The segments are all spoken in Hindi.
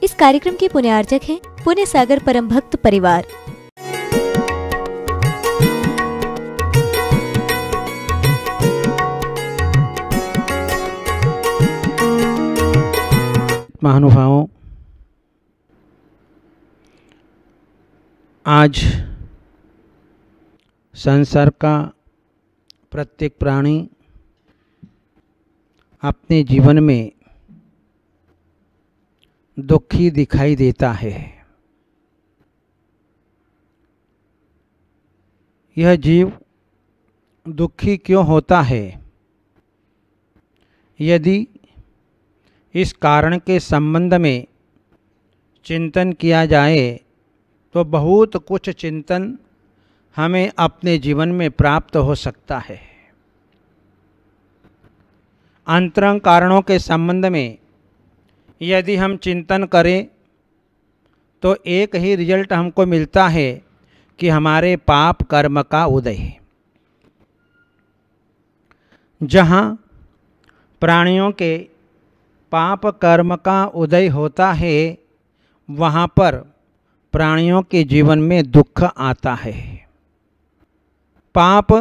इस कार्यक्रम के पुण्यार्चक हैं पुण्य सागर परम भक्त परिवार। महानुभावों, आज संसार का प्रत्येक प्राणी अपने जीवन में दुखी दिखाई देता है। यह जीव दुखी क्यों होता है? यदि इस कारण के संबंध में चिंतन किया जाए तो बहुत कुछ चिंतन हमें अपने जीवन में प्राप्त हो सकता है। अंतरंग कारणों के संबंध में यदि हम चिंतन करें तो एक ही रिजल्ट हमको मिलता है कि हमारे पाप कर्म का उदय है। जहाँ प्राणियों के पाप कर्म का उदय होता है, वहाँ पर प्राणियों के जीवन में दुख आता है। पाप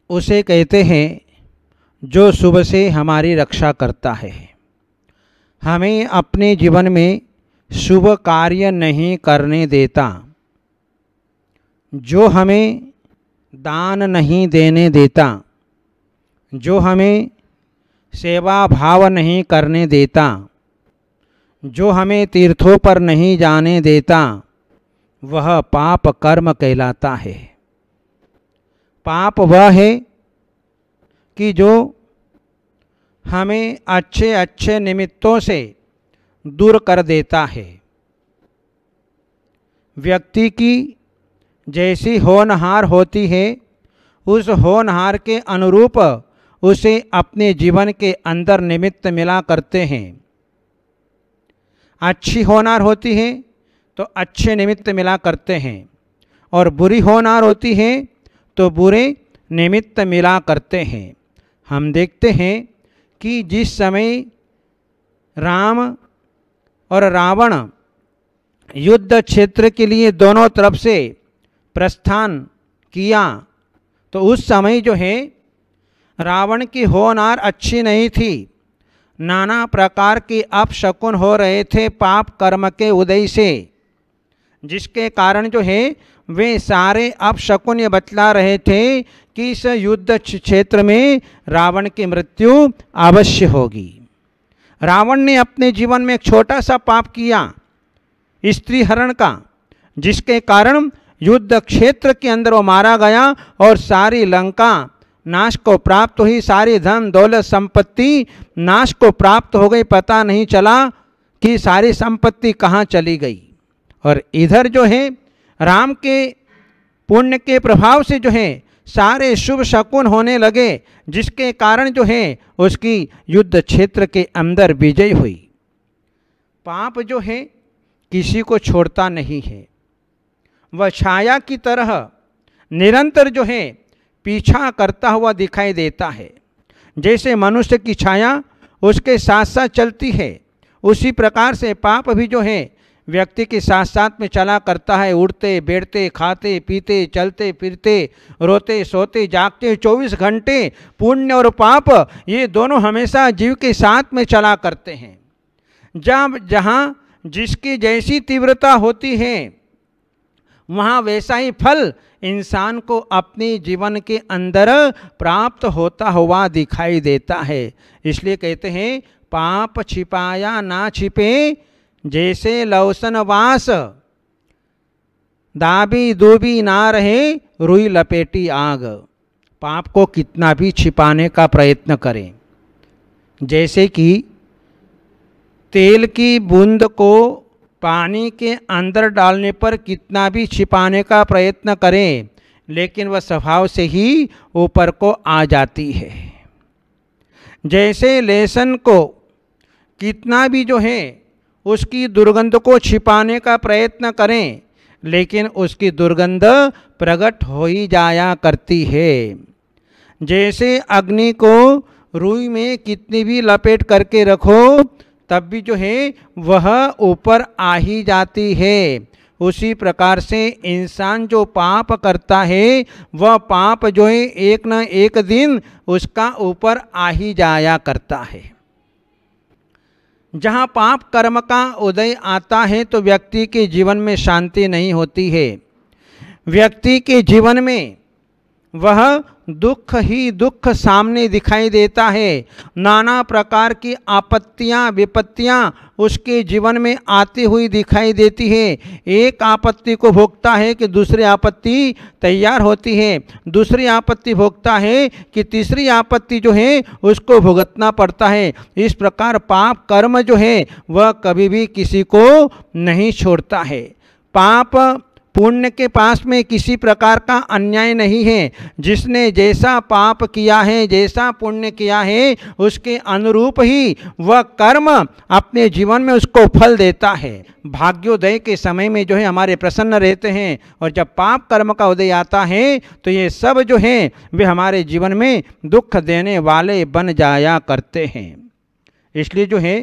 उसे कहते हैं जो शुभ से हमारी रक्षा करता है, हमें अपने जीवन में शुभ कार्य नहीं करने देता, जो हमें दान नहीं देने देता, जो हमें सेवा भाव नहीं करने देता, जो हमें तीर्थों पर नहीं जाने देता, वह पाप कर्म कहलाता है। पाप वह है कि जो हमें अच्छे अच्छे निमित्तों से दूर कर देता है। व्यक्ति की जैसी होनहार होती है, उस होनहार के अनुरूप उसे अपने जीवन के अंदर निमित्त मिला करते हैं। अच्छी होनहार होती है तो अच्छे निमित्त मिला करते हैं, और बुरी होनहार होती है तो बुरे निमित्त मिला करते हैं। हम देखते हैं कि जिस समय राम और रावण युद्ध क्षेत्र के लिए दोनों तरफ से प्रस्थान किया, तो उस समय जो है रावण की होनहार अच्छी नहीं थी। नाना प्रकार के अपशकुन हो रहे थे पाप कर्म के उदय से, जिसके कारण जो है वे सारे अपशकुन ये बतला रहे थे कि इस युद्ध क्षेत्र में रावण की मृत्यु अवश्य होगी। रावण ने अपने जीवन में एक छोटा सा पाप किया, स्त्री हरण का, जिसके कारण युद्ध क्षेत्र के अंदर वो मारा गया और सारी लंका नाश को प्राप्त हुई, सारी धन दौलत संपत्ति नाश को प्राप्त हो गई। पता नहीं चला कि सारी संपत्ति कहाँ चली गई। और इधर जो है राम के पुण्य के प्रभाव से जो है सारे शुभ शकुन होने लगे, जिसके कारण जो है उसकी युद्ध क्षेत्र के अंदर विजय हुई। पाप जो है किसी को छोड़ता नहीं है, वह छाया की तरह निरंतर जो है पीछा करता हुआ दिखाई देता है। जैसे मनुष्य की छाया उसके साथ साथ चलती है, उसी प्रकार से पाप भी जो है व्यक्ति के साथ साथ में चला करता है। उड़ते बैठते खाते पीते चलते फिरते रोते सोते जागते 24 घंटे पुण्य और पाप ये दोनों हमेशा जीव के साथ में चला करते हैं। जहाँ जिसकी जैसी तीव्रता होती है, वहाँ वैसा ही फल इंसान को अपने जीवन के अंदर प्राप्त होता हुआ दिखाई देता है। इसलिए कहते हैं पाप छिपाया ना छिपे, जैसे लौसन वास, दाबी दूबी ना रहे रुई लपेटी आग। पाप को कितना भी छिपाने का प्रयत्न करें, जैसे कि तेल की बूंद को पानी के अंदर डालने पर कितना भी छिपाने का प्रयत्न करें, लेकिन वह स्वभाव से ही ऊपर को आ जाती है। जैसे लहसुन को कितना भी जो है उसकी दुर्गंध को छिपाने का प्रयत्न करें, लेकिन उसकी दुर्गंध प्रकट हो ही जाया करती है। जैसे अग्नि को रुई में कितनी भी लपेट करके रखो तब भी जो है वह ऊपर आ ही जाती है। उसी प्रकार से इंसान जो पाप करता है वह पाप जो है एक न एक दिन उसका ऊपर आ ही जाया करता है। जहाँ पाप कर्म का उदय आता है तो व्यक्ति के जीवन में शांति नहीं होती है। व्यक्ति के जीवन में वह दुख ही दुख सामने दिखाई देता है। नाना प्रकार की आपत्तियां विपत्तियां उसके जीवन में आती हुई दिखाई देती है। एक आपत्ति को भोगता है कि दूसरी आपत्ति तैयार होती है, दूसरी आपत्ति भोगता है कि तीसरी आपत्ति जो है उसको भुगतना पड़ता है। इस प्रकार पाप कर्म जो है वह कभी भी किसी को नहीं छोड़ता है। पाप पुण्य के पास में किसी प्रकार का अन्याय नहीं है। जिसने जैसा पाप किया है, जैसा पुण्य किया है, उसके अनुरूप ही वह कर्म अपने जीवन में उसको फल देता है। भाग्योदय के समय में जो है हमारे प्रसन्न रहते हैं, और जब पाप कर्म का उदय आता है तो ये सब जो है वे हमारे जीवन में दुख देने वाले बन जाया करते हैं। इसलिए जो है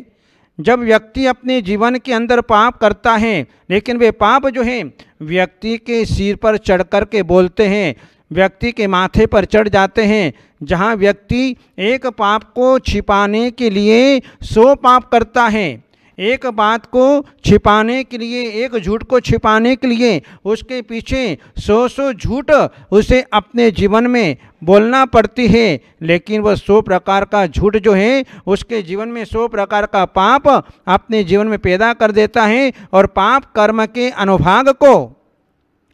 जब व्यक्ति अपने जीवन के अंदर पाप करता है, लेकिन वे पाप जो है व्यक्ति के सिर पर चढ़ कर के बोलते हैं, व्यक्ति के माथे पर चढ़ जाते हैं। जहाँ व्यक्ति एक पाप को छिपाने के लिए 100 पाप करता है, एक बात को छिपाने के लिए, एक झूठ को छिपाने के लिए उसके पीछे 100 झूठ उसे अपने जीवन में बोलना पड़ती है, लेकिन वह 100 प्रकार का झूठ जो है उसके जीवन में 100 प्रकार का पाप अपने जीवन में पैदा कर देता है, और पाप कर्म के अनुभाग को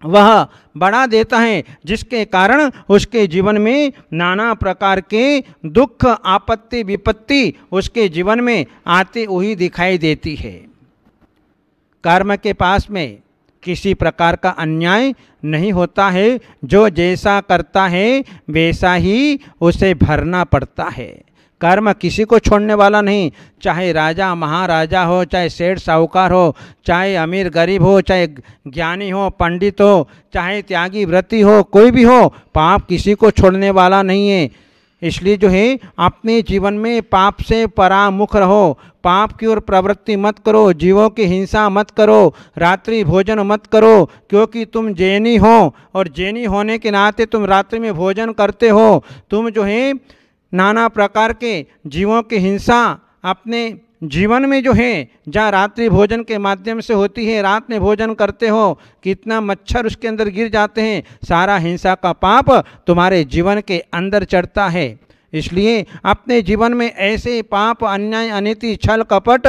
वह बढ़ा देता है, जिसके कारण उसके जीवन में नाना प्रकार के दुख आपत्ति विपत्ति उसके जीवन में आती हुई दिखाई देती है। कर्म के पास में किसी प्रकार का अन्याय नहीं होता है। जो जैसा करता है वैसा ही उसे भरना पड़ता है। कर्म किसी को छोड़ने वाला नहीं, चाहे राजा महाराजा हो, चाहे सेठ साहूकार हो, चाहे अमीर गरीब हो, चाहे ज्ञानी हो पंडित हो, चाहे त्यागी व्रती हो, कोई भी हो, पाप किसी को छोड़ने वाला नहीं है। इसलिए जो है अपने जीवन में पाप से परामुख रहो, पाप की ओर प्रवृत्ति मत करो, जीवों की हिंसा मत करो, रात्रि भोजन मत करो, क्योंकि तुम जैनी हो और जैनी होने के नाते तुम रात्रि में भोजन करते हो। तुम जो है नाना प्रकार के जीवों की हिंसा अपने जीवन में जो है जहाँ रात्रि भोजन के माध्यम से होती है, रात में भोजन करते हो, कितना मच्छर उसके अंदर गिर जाते हैं, सारा हिंसा का पाप तुम्हारे जीवन के अंदर चढ़ता है। इसलिए अपने जीवन में ऐसे पाप अन्याय अनीति छल कपट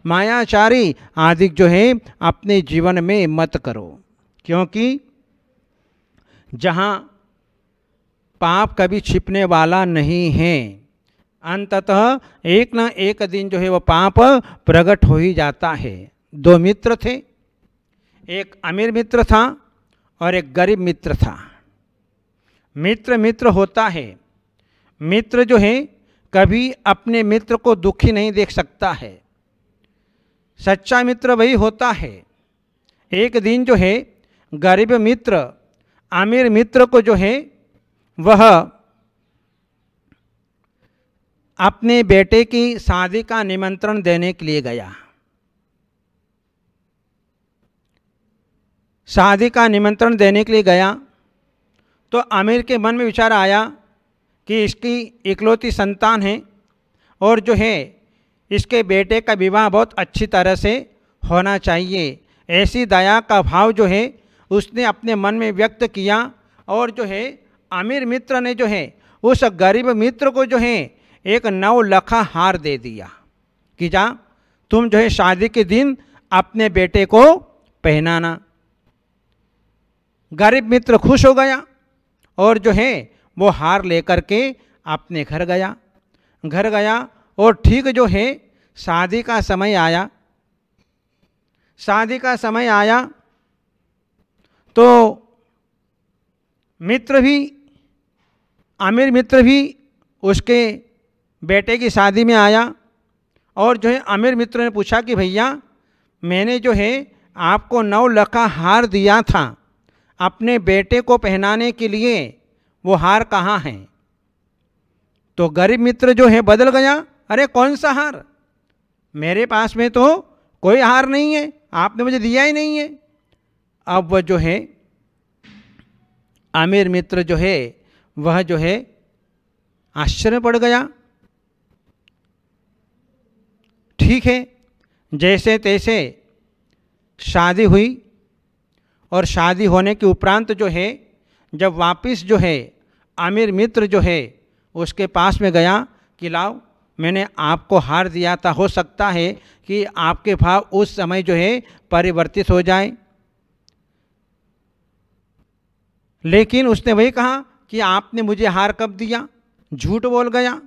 मायाचारी आदि जो है अपने जीवन में मत करो, क्योंकि जहाँ पाप कभी छिपने वाला नहीं है, अंततः एक न एक दिन जो है वह पाप प्रकट हो ही जाता है। 2 मित्र थे, एक अमीर मित्र था और एक गरीब मित्र था। मित्र मित्र होता है, मित्र जो है कभी अपने मित्र को दुखी नहीं देख सकता है। सच्चा मित्र वही होता है। एक दिन जो है गरीब मित्र अमीर मित्र को जो है वह अपने बेटे की शादी का निमंत्रण देने के लिए गया। शादी का निमंत्रण देने के लिए गया तो आमिर के मन में विचार आया कि इसकी इकलौती संतान है और जो है इसके बेटे का विवाह बहुत अच्छी तरह से होना चाहिए। ऐसी दया का भाव जो है उसने अपने मन में व्यक्त किया, और जो है आमिर मित्र ने जो है उस गरीब मित्र को जो है एक 9 लखा हार दे दिया कि जा तुम जो है शादी के दिन अपने बेटे को पहनाना। गरीब मित्र खुश हो गया और जो है वो हार लेकर के अपने घर गया और ठीक जो है शादी का समय आया। शादी का समय आया तो मित्र भी आमिर मित्र भी उसके बेटे की शादी में आया और जो है आमिर मित्र ने पूछा कि भैया मैंने जो है आपको 9 लखा हार दिया था अपने बेटे को पहनाने के लिए, वो हार कहाँ है? तो गरीब मित्र जो है बदल गया, अरे कौन सा हार? मेरे पास में तो कोई हार नहीं है, आपने मुझे दिया ही नहीं है। अब वह जो है आमिर मित्र जो है वह जो है आश्चर्य पड़ गया। ठीक है, जैसे तैसे शादी हुई और शादी होने के उपरांत जो है जब वापस जो है आमिर मित्र जो है उसके पास में गया कि लाओ मैंने आपको हार दिया था, हो सकता है कि आपके भाव उस समय जो है परिवर्तित हो जाए। लेकिन उसने वही कहा कि आपने मुझे हार कब दिया, झूठ बोल गया।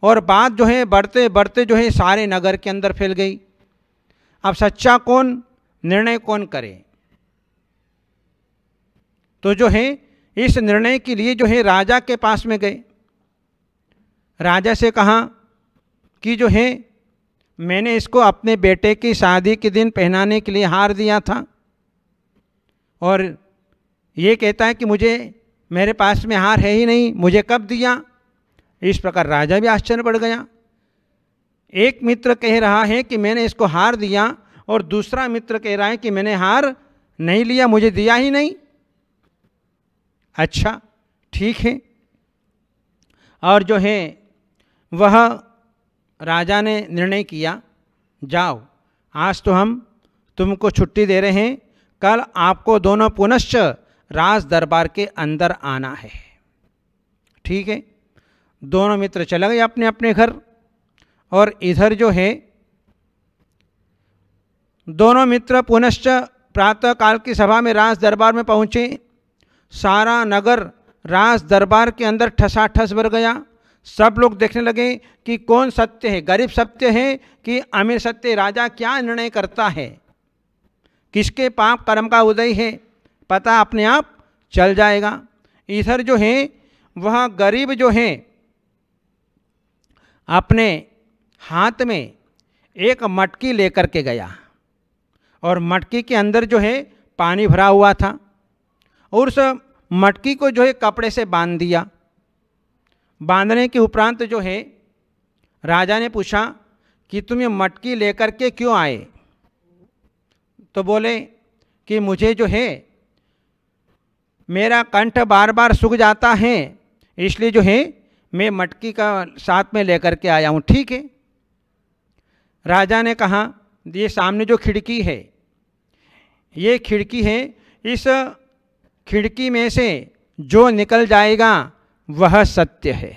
और बात जो है बढ़ते बढ़ते जो है सारे नगर के अंदर फैल गई। अब सच्चा कौन, निर्णय कौन करे। तो जो है इस निर्णय के लिए जो है राजा के पास में गए। राजा से कहा कि जो है मैंने इसको अपने बेटे की शादी के दिन पहनाने के लिए हार दिया था और ये कहता है कि मुझे मेरे पास में हार है ही नहीं, मुझे कब दिया। इस प्रकार राजा भी आश्चर्य पड़ गया। एक मित्र कह रहा है कि मैंने इसको हार दिया और दूसरा मित्र कह रहा है कि मैंने हार नहीं लिया, मुझे दिया ही नहीं। अच्छा ठीक है। और जो है वह राजा ने निर्णय किया, जाओ आज तो हम तुमको छुट्टी दे रहे हैं, कल आपको दोनों पुनश्च राज दरबार के अंदर आना है। ठीक है, दोनों मित्र चले गए अपने अपने घर। और इधर जो है दोनों मित्र पुनश्च प्रातः काल की सभा में राज दरबार में पहुँचे। सारा नगर राज दरबार के अंदर ठसाठस भर गया। सब लोग देखने लगे कि कौन सत्य है, गरीब सत्य है कि अमीर सत्य। राजा क्या निर्णय करता है, किसके पाप कर्म का उदय है, पता अपने आप चल जाएगा। इधर जो है वह गरीब जो है अपने हाथ में एक मटकी लेकर के गया और मटकी के अंदर जो है पानी भरा हुआ था और उस मटकी को जो है कपड़े से बांध दिया। बांधने के उपरांत जो है राजा ने पूछा कि तुम ये मटकी लेकर के क्यों आए। तो बोले कि मुझे जो है मेरा कंठ बार बार सूख जाता है, इसलिए जो है मैं मटकी का साथ में लेकर के आया हूँ। ठीक है। राजा ने कहा ये सामने जो खिड़की है, ये खिड़की है, इस खिड़की में से जो निकल जाएगा वह सत्य है।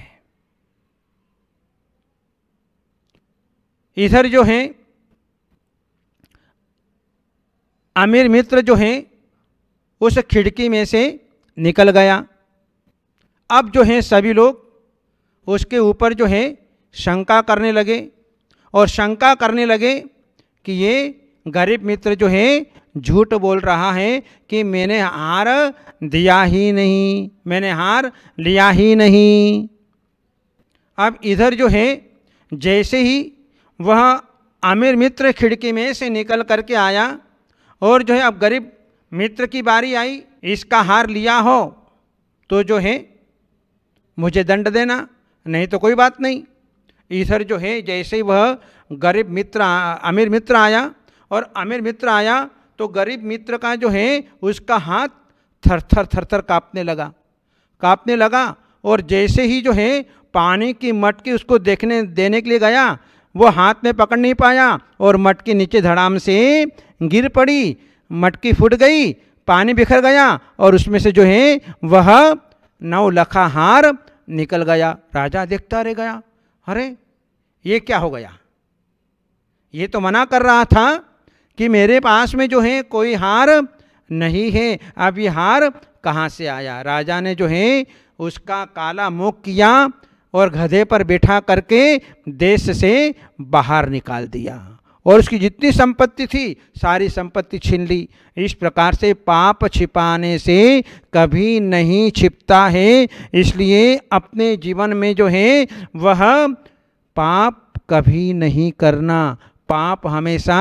इधर जो है अमीर मित्र जो है उस खिड़की में से निकल गया। अब जो है सभी लोग उसके ऊपर जो है शंका करने लगे और शंका करने लगे कि ये गरीब मित्र जो है झूठ बोल रहा है कि मैंने हार दिया ही नहीं, मैंने हार लिया ही नहीं। अब इधर जो है जैसे ही वह आमिर मित्र खिड़की में से निकल करके आया और जो है अब गरीब मित्र की बारी आई, इसका हार लिया हो तो जो है मुझे दंड देना, नहीं तो कोई बात नहीं। इधर जो है जैसे ही वह गरीब मित्र आमिर मित्र आया और आमिर मित्र आया तो गरीब मित्र का जो है उसका हाथ थर थर कांपने लगा और जैसे ही जो है पानी की मटकी उसको देने के लिए गया, वो हाथ में पकड़ नहीं पाया और मटकी नीचे धड़ाम से गिर पड़ी। मटकी फूट गई, पानी बिखर गया और उसमें से जो है वह 9 लखा हार निकल गया। राजा देखता रह गया, अरे ये क्या हो गया, ये तो मना कर रहा था कि मेरे पास में जो है कोई हार नहीं है, अब ये हार कहाँ से आया। राजा ने जो है उसका काला मुख किया और गधे पर बैठा करके देश से बाहर निकाल दिया और उसकी जितनी संपत्ति थी सारी संपत्ति छीन ली। इस प्रकार से पाप छिपाने से कभी नहीं छिपता है, इसलिए अपने जीवन में जो है वह पाप कभी नहीं करना। पाप हमेशा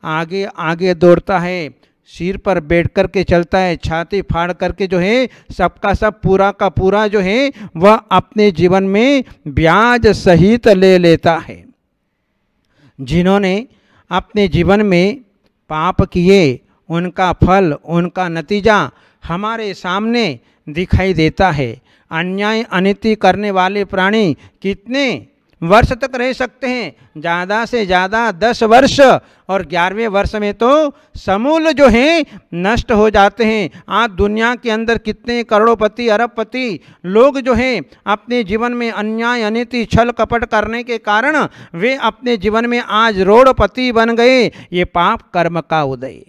आगे आगे दौड़ता है, सिर पर बैठ कर के चलता है, छाती फाड़ करके जो है सबका सब पूरा का पूरा जो है वह अपने जीवन में ब्याज सहित ले लेता है। जिन्होंने अपने जीवन में पाप किए उनका फल, उनका नतीजा हमारे सामने दिखाई देता है। अन्याय अनिति करने वाले प्राणी कितने वर्ष तक रह सकते हैं? ज़्यादा से ज़्यादा 10 वर्ष, और 11वें वर्ष में तो समूल जो है नष्ट हो जाते हैं। आज दुनिया के अंदर कितने करोड़पति अरबपति लोग जो हैं अपने जीवन में अन्याय अनिति छल कपट करने के कारण वे अपने जीवन में आज रोड़पति बन गए। ये पाप कर्म का उदय,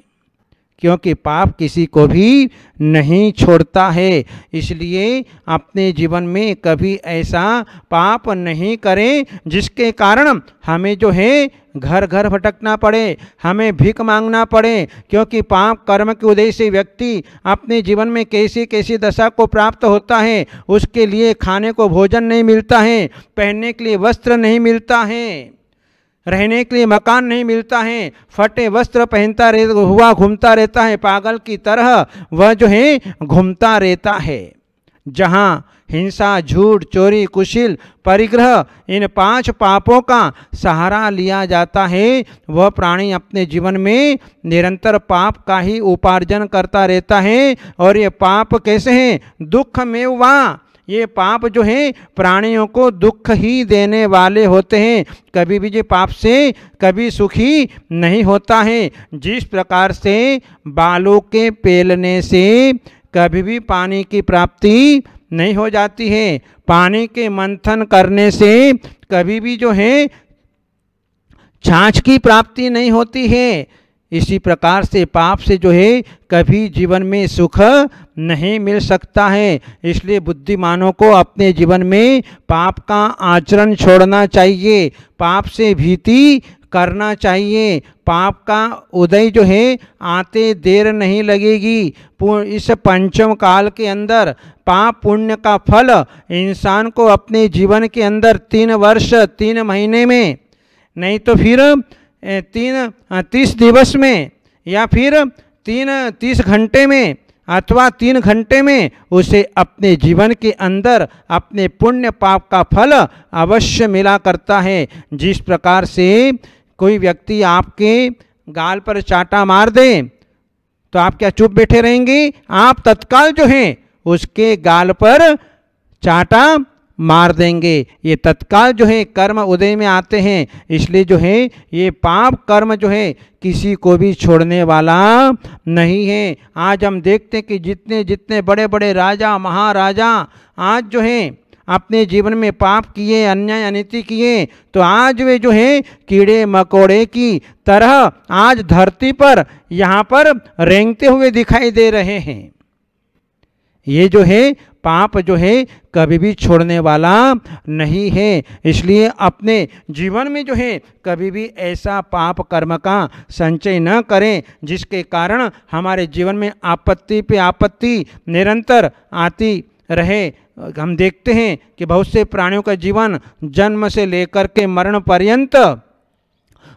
क्योंकि पाप किसी को भी नहीं छोड़ता है। इसलिए अपने जीवन में कभी ऐसा पाप नहीं करें जिसके कारण हमें जो है घर घर भटकना पड़े, हमें भीख मांगना पड़े। क्योंकि पाप कर्म के उदय से व्यक्ति अपने जीवन में कैसी कैसी दशा को प्राप्त होता है। उसके लिए खाने को भोजन नहीं मिलता है, पहनने के लिए वस्त्र नहीं मिलता है, रहने के लिए मकान नहीं मिलता है, फटे वस्त्र पहनता हुआ घूमता रहता है, पागल की तरह वह जो है घूमता रहता है। जहाँ हिंसा, झूठ, चोरी, कुशील, परिग्रह, इन 5 पापों का सहारा लिया जाता है, वह प्राणी अपने जीवन में निरंतर पाप का ही उपार्जन करता रहता है। और ये पाप कैसे हैं? दुख में वा, ये पाप जो है प्राणियों को दुख ही देने वाले होते हैं। कभी भी ये पाप से कभी सुखी नहीं होता है। जिस प्रकार से बालों के पेलने से कभी भी पानी की प्राप्ति नहीं हो जाती है, पानी के मंथन करने से कभी भी जो है छाछ की प्राप्ति नहीं होती है, इसी प्रकार से पाप से जो है कभी जीवन में सुख नहीं मिल सकता है। इसलिए बुद्धिमानों को अपने जीवन में पाप का आचरण छोड़ना चाहिए, पाप से भीति करना चाहिए। पाप का उदय जो है आते देर नहीं लगेगी। इस पंचम काल के अंदर पाप पुण्य का फल इंसान को अपने जीवन के अंदर 3 वर्ष 3 महीने में, नहीं तो फिर 30 दिवस में, या फिर 30 घंटे में, अथवा 3 घंटे में उसे अपने जीवन के अंदर अपने पुण्य पाप का फल अवश्य मिला करता है। जिस प्रकार से कोई व्यक्ति आपके गाल पर चाटा मार दे तो आप क्या चुप बैठे रहेंगे? आप तत्काल जो है उसके गाल पर चाटा मार देंगे। ये तत्काल जो है कर्म उदय में आते हैं। इसलिए जो है ये पाप कर्म जो है किसी को भी छोड़ने वाला नहीं है। आज हम देखते हैं कि जितने जितने बड़े बड़े राजा महाराजा आज जो है अपने जीवन में पाप किए, अन्याय अनिति किए, तो आज वे जो है कीड़े मकोड़े की तरह आज धरती पर यहाँ पर रेंगते हुए दिखाई दे रहे हैं। ये जो है पाप जो है कभी भी छोड़ने वाला नहीं है। इसलिए अपने जीवन में जो है कभी भी ऐसा पाप कर्म का संचय न करें जिसके कारण हमारे जीवन में आपत्ति पे आपत्ति निरंतर आती रहे। हम देखते हैं कि बहुत से प्राणियों का जीवन जन्म से लेकर के मरण पर्यंत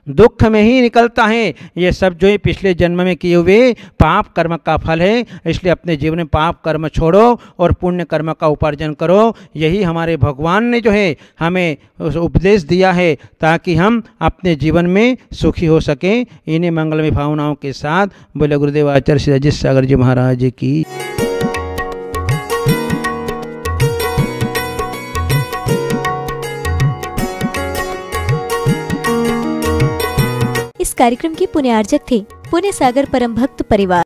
दुख में ही निकलता है। ये सब जो है पिछले जन्म में किए हुए पाप कर्म का फल है। इसलिए अपने जीवन में पाप कर्म छोड़ो और पुण्य कर्म का उपार्जन करो। यही हमारे भगवान ने जो है हमें उपदेश दिया है ताकि हम अपने जीवन में सुखी हो सकें। इन्हीं मंगलमय भावनाओं के साथ बोले गुरुदेव आचार्य श्री अजीत सागर जी महाराज की। इस कार्यक्रम के पुण्यार्जक थे पुण्य सागर परम भक्त परिवार।